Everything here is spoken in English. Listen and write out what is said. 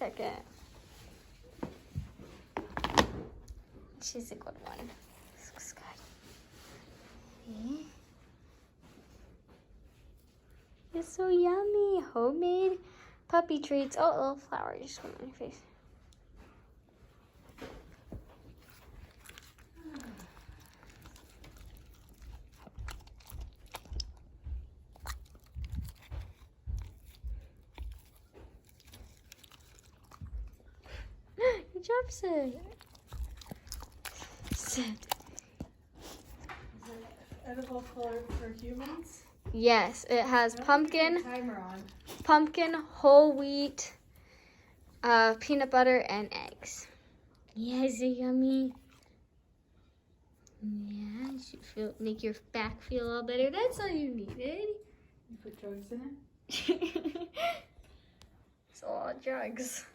second. She's a good one. This looks good. See? It's so yummy. Homemade puppy treats. Oh, a little flower just went on your face. Good job, Sid. Sid. Is it edible for humans? Yes, it has pumpkin, Timer on. whole wheat, peanut butter, and eggs. Yeah, is it yummy? Yeah, it should make your back feel all better. That's all you needed. You put drugs in it? It's all drugs.